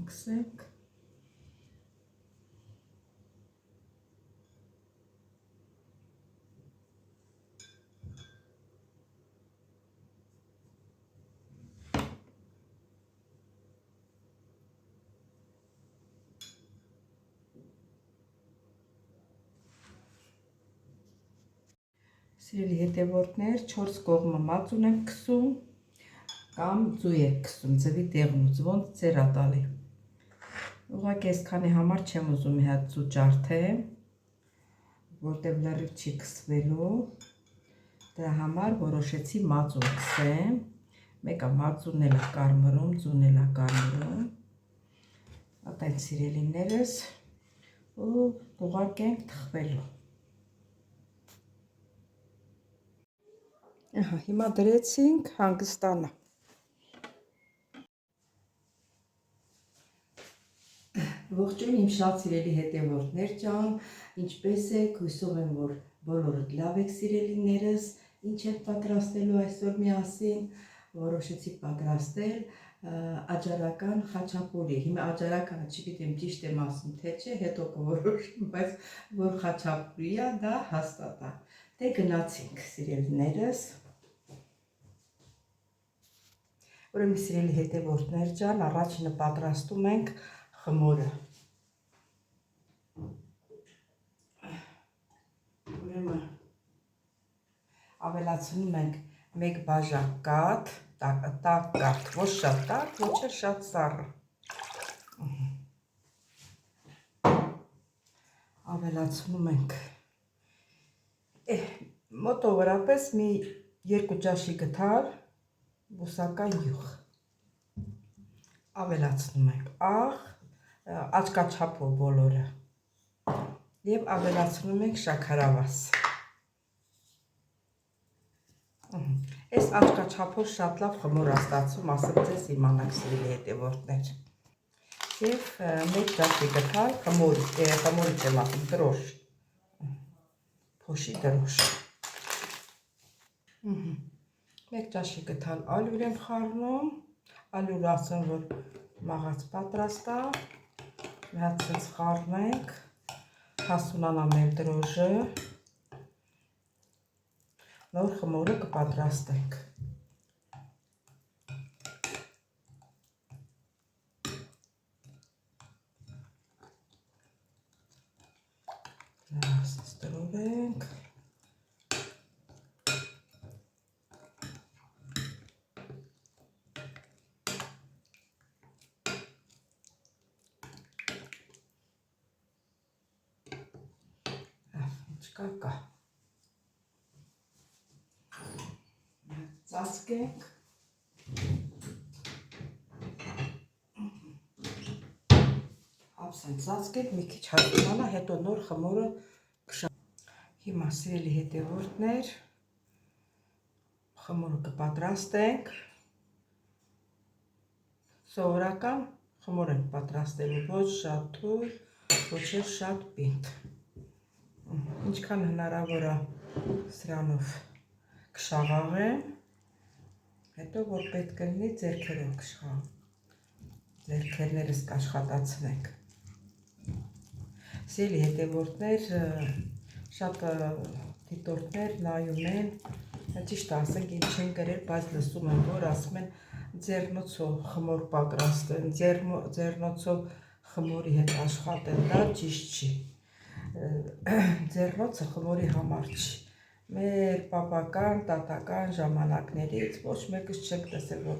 մաքսենք։ Սիրելի հետևորդներ, 4 կողմը մածուն ենք քսում կամ ձու եք քսում, ձվի դեղնուց, ոնց ձեր ա տալի։ Ուղղակի այսքանի համար չեմ ուզում մի հատ ձու ջարդեմ, որտեղ լրիվ չի քսվելու։ Դրա համար որոշեցի մածուն քսեմ, մեկը մածունն էլ կարմրում, ձուն էլ կարմրում։ Ատեն սիրելիներս, ու ուղարկենք թխվելու։ Հիմա դրեցինք հանգստանա։ Ողջույն իմ շատ սիրելի հետևորդներ ջան, ինչպես եք, հույսով եմ, որ բոլորդ լավ եք սիրելիներս, ինչ եք պատրաստելու այսօր միասին, որոշեցի պատրաստել աջարական խաչապուրի։ Հիմա աջարականը չգիտեմ ճիշտ եմ ասում թե չէ, հետո կորոշեմ, բայց որ խաչապուրի է, դա հաստատ է։ Դե գնացինք սիրելիներս։ Ուրեմն սիրելի հետևորդներ ջան, առաջինը պատրաստում ենք խմորը։ Ուրեմն ավելացնում ենք 1 բաժան կաթ, տաք կաթ, ոչ շատ տաք, ոչ էլ շատ սառը։ Ավելացնում ենք մոտավորապես մի 2 ճաշի գթալ բուսական յուղ։ Ավելացնում ենք աղ, աչքաչափով բոլորը և ավելացնում ենք շաքարավազ։ Այս աչքաչափով շատ լավ խմոր է ստացվում, ասեմ ձեզ իմանաք սիրելի հետևորդներ։ Եվ 1 ճաշի գթալ խմորի չեմ ասում, դրոշ, փոշի դրոշ։ 1 ճաշի գթալ ալյուր եմ խառնում, ալյուրը ասեմ, որ մաղաց պատրաստ է, մի հատ ցած խառնենք, հասունանա մեր դրոշը, նոր խմորը կպատրաստենք։ Ասես տրորենք։ Կա ծածկենք, հապսեն ծածկենք, մի քիչ հասունանա, հետո նոր խմորը կշանենք։ Հիմա սիրելի հետևորդներ, խմորը կպատրաստենք, սովորական խմոր ենք պատրաստելու, ոչ շատ թույլ, ոչ էլ շատ պինդ։ Ինչքան հնարավոր է սրանով կշաղաղեմ, հետո որ պետք կլինի ձեռքերով կշաղաղեմ, ձեռքերներս կաշխատացնենք։ Սիրելի հետևորդներ, շատ դիտորդներ նայում են, ճիշտ ասենք ինչ չեն գրել, բայց լսում են, որ ասում են ձեռնոցով խմոր պատրաստեն, ձեռնոցով խմորի հետ աշխատեն, դա ճիշտ չի։ Ձեռնոցը խմորի համար չի։ Մեր պապական, տատական ժամանակներից ոչ մեկս չենք տեսել, որ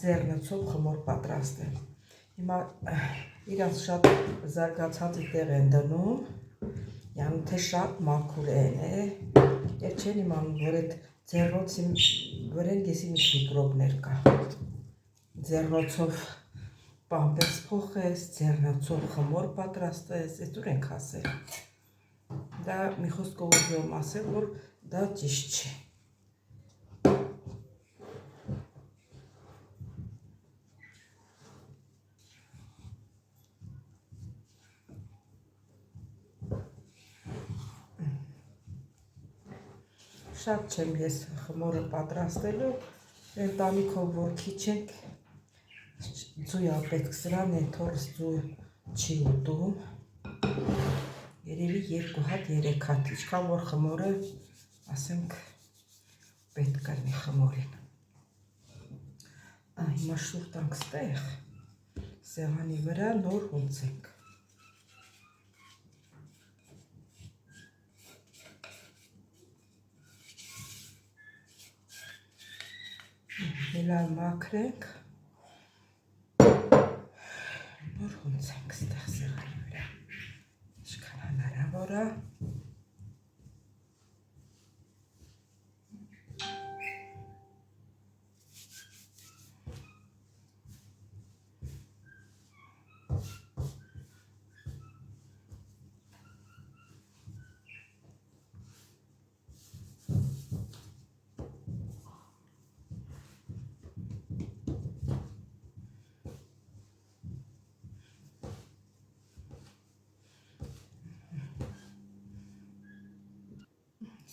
ձեռնոցով խմոր պատրաստեն։ Հիմա իրանց շատ զարգացածի տեղ են դնում, յանի թե շատ մաքուր են, և չեն իմանում, որ այդ ձեռնոցի վրան եսի ինչ միկրոբներ կա։ Ձեռնոցով պամպերս փոխես, ձեռնոցով խմոր պատրաստես, այդ ուր ենք ասել։ Դա մի խոսքով ուզում եմ ասել, որ դա ճիշտ չի։ Շատ չեմ ես խմորը պատրաստելու, ընտանիքով որ քիչ ենք, Ձույա պետք սրան է թորս ձույ չի ուտում։ Երևի 2 հատ 3 հատ, ինչքան որ խմորը, ասենք պետք կլինի խմորին։ Հիմա շուտ տանք ստեղ, սեղանի վրա նոր հունցենք։ Լավ մաքրենք, նոր հունցենք ստեղ սեղանի վրա, ինչքան հնարավոր է։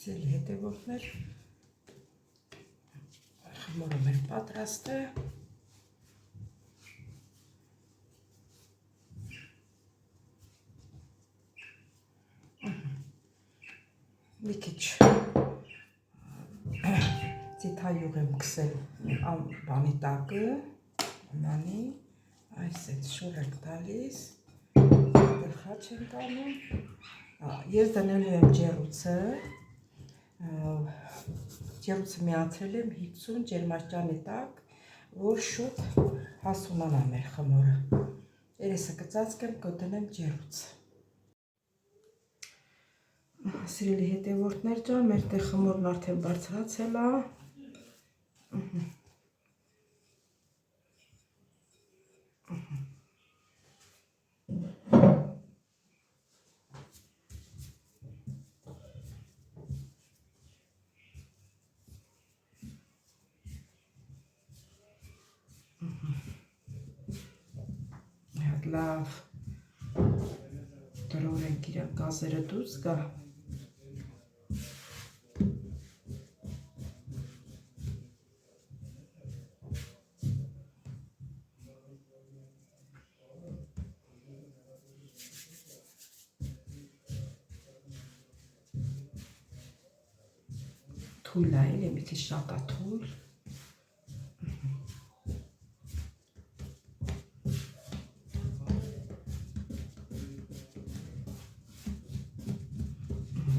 Սիրելի հետևորդներ, խմորը մեր պատրաստ է։ Մի քիչ ծիթայյուղ եմ քսել բանի տակը, նանի, այս այդ շոր ենք տալիս, դեր խաչ ենք անում, ես դնելու եմ ջեռուցը, ջեռուցը միացրել եմ 50 ջերմաստիճանի տակ, որ շուտ հասունանա մեր խմորը, երեսը կծածկեմ, կդնեմ ջեռուցը։ Սիրելի հետևորդներ ջան, մեր տեղ խմորն արդեն բարձրացել է։ Լավ տրորենք իրան գազերը դուրս գա։ Թույլ է, էլի մի քիչ շատ է թույլ։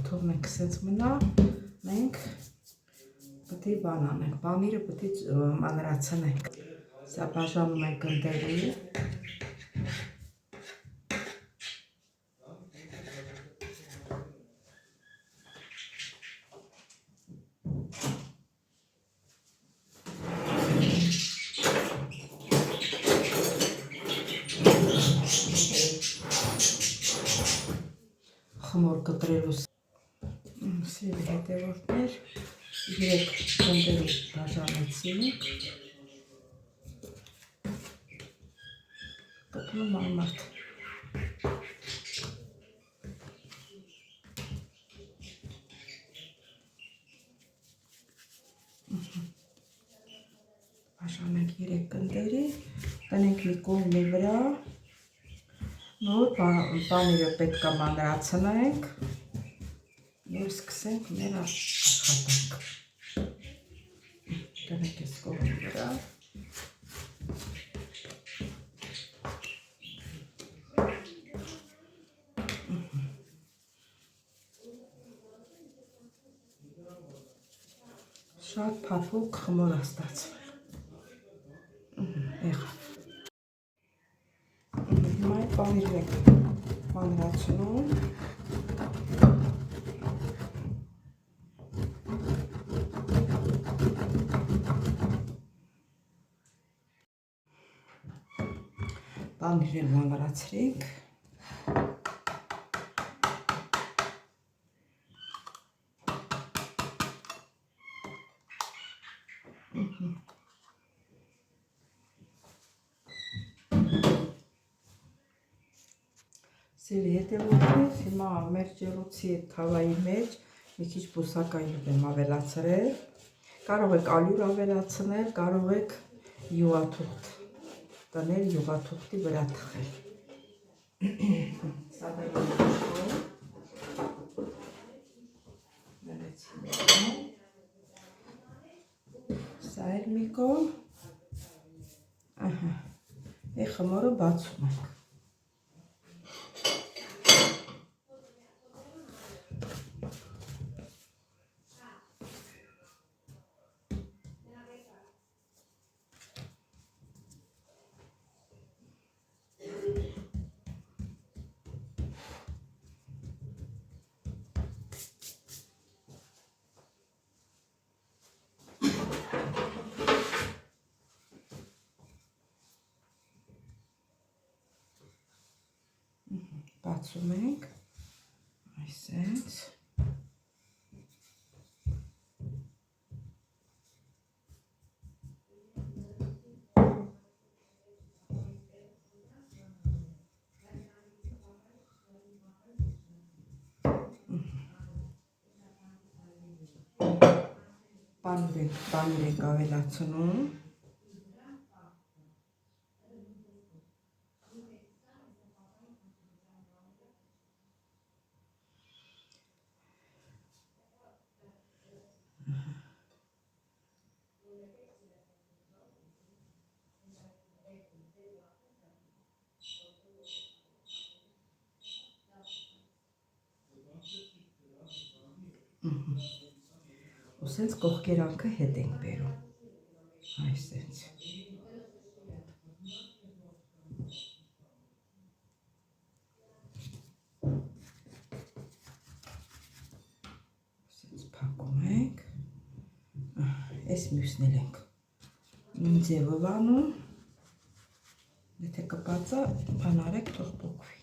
Թողնենք սենց մնա, մենք պետք է բան անենք, պանիրը պետք է մանրացնենք։ Սա բաժանում ենք գնդերի։ Խմոր կտրելու սիրելի հետևորդներ, 3 գնդերի բաժանեցինք, կպնում ամարդ։ Բաժանենք 3 գնդերի, տնենք մի կողմի վրա, նոր պանիրը պետք է մանրացնենք, և սկսենք մեր աշխատանք։ Տնենք ես կողմի վրա։ Շատ փափուկ խմոր է ստացվել։ Եղավ։ Հիմա այդ պանիրն ենք մանրացնում։ Պանիրն մանրացրինք։ Սիրելի հետևորդներ, հիմա մեր ջեռուցի թավայի մեջ մի քիչ բուսակայինով եմ ավելացրել, կարող եք ալյուր ավելացնել, կարող եք յուղաթուղթ տնել յուղաթուղթի վրա թխել։ Սա դեռ սա էլ մի կողմ, խմորը բացում ենք։ Բացում ենք, այսպես, պանիր ենք ավելացնում, ու սենց կողքերանքը հետ ենք բերում, այսպես, սենց փակում ենք, այս մյուսն էլ ենք նույն ձևով անում, եթե կպածա, բան արեք, թող փոքվի։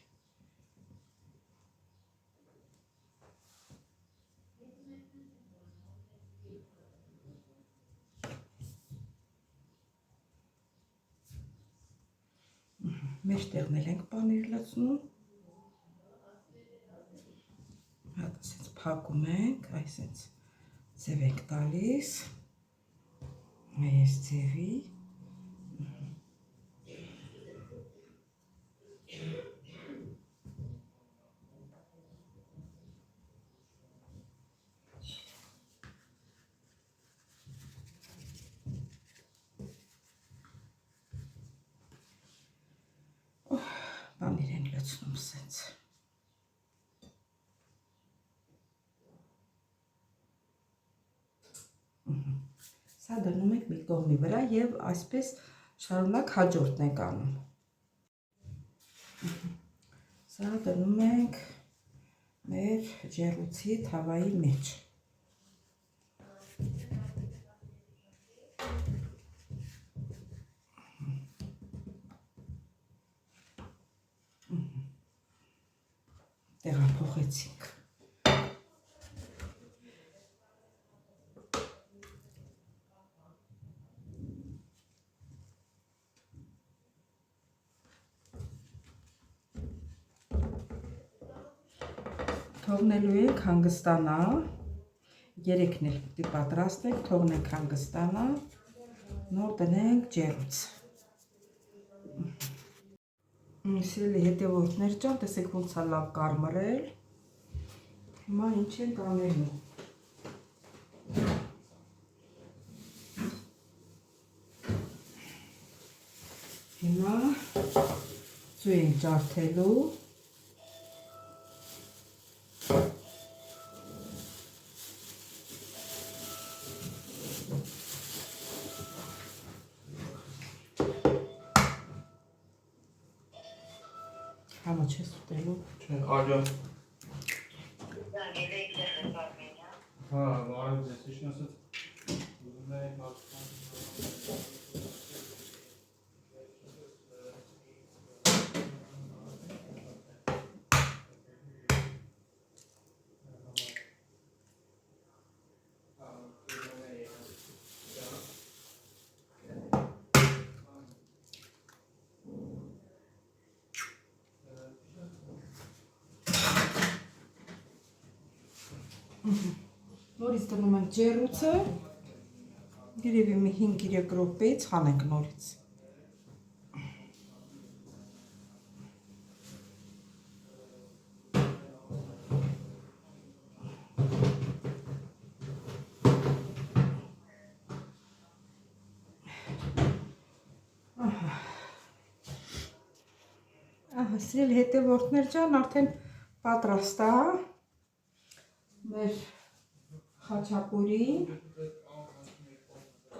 Մեջտեղն էլ ենք պանիր լցնում, հատ ասենց փակում ենք, այսենց ձև ենք տալիս, այս ձևի, պանիր են լցնում սենց։ Սա դնում ենք մի կողմի վրա և այսպես շարունակ հաջորդն ենք անում։ Սա դնում ենք մեր ջեռուցի թավայի մեջ։ Տեղափոխեցինք։ Թողնելու ենք հանգստանա, երեքն էլ պիտի պատրաստենք, թողնենք հանգստանա, նոր դնենք ջեռուց։ Սիրելի հետևորդներ ջան, տեսեք ոնց է լավ կարմրել, հիմա ինչ ենք անելու։ Հիմա ծու ենք ջարդելու, Համա չես ուտելու։ Չէ, ալյո։ Հա, նորից ես իշն ասած ուզում էի հարցան։ Նորից դնում ենք ջեռուցը, երևի մի 5-3 րոպեից հանենք նորից։ Հասրել հետևորդներ ջան, արդեն պատրաստ է մեր խաչապուրին։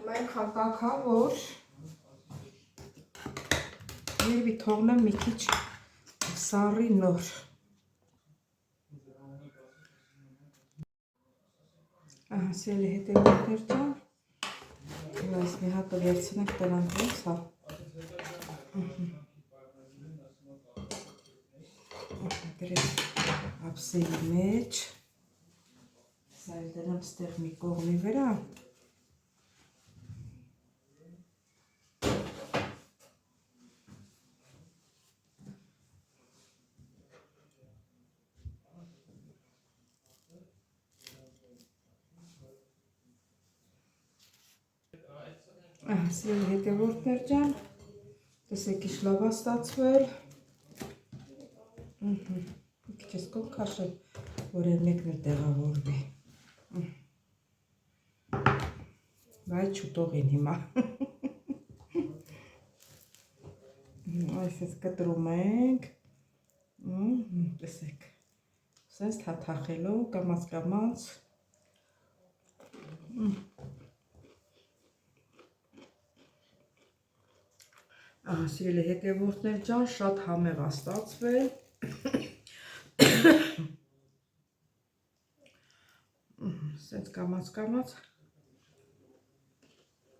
Մենք հակակա, որ երևի թողնեմ մի քիչ սառի նոր։ Հասրել հետևորդներ ջան, այս մի հատը վերցնենք դրանք ոնց հա։ Դրեց ափսեի մեջ, սա էլ դրամ ստեղ մի կողմի վրա։ Սիրելի հետևորդներ ջան, տեսեք ինչ լավ է ստացվել։ Մի քիչ ես կողմ քաշել, որ այն մեկն էլ տեղավորվի։ Բայց չուտողին հիմա։ Այսպես կտրում ենք։ Տեսեք, սենց թաթախելով կամաց-կամաց։ Սիրելի հետևորդներ ջան, շատ համեղ է ստացվել։ Սենց կամաց-կամաց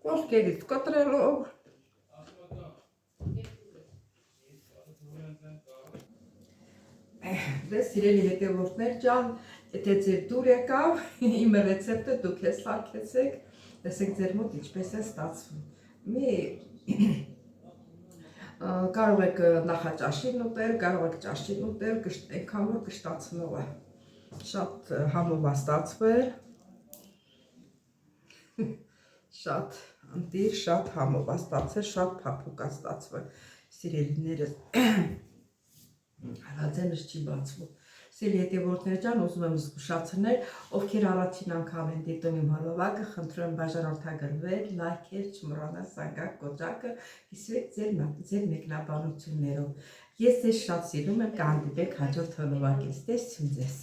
կողքերից կտրելով։ Դե սիրելի հետևորդներ ջան, եթե ձեր դուր եկավ, իմ ռեցեպտը դուք ես սարքեցեք, տեսեք ձեր մոտ ինչպես է ստացվում։ Կարող եք նախաճաշին ուտել, կարող եք ճաշին ուտել, այնքան որ կշտացնող է։ Շատ համով է ստացվել։ Շատ ընտիր, շատ համով է ստացել, շատ փափուկ է ստացվել։ Սիրելիներս, հալածենս չի բացվում։ Սիրելի հետևորդներ ջան, ուզում եմ զգուշացնել, ովքեր առաջին անգամ են դիտում իմ հոլովակը, խնդրում եմ բաժանորդագրվել, լայքեր, չմոռանալ զանգակ կոճակը, հիշեք ձեր մեկնաբանություններով։ Ես ձեզ շատ սիրում եմ, կհանդիպենք հաջորդ հոլովակից։ Տեսություն ձեզ։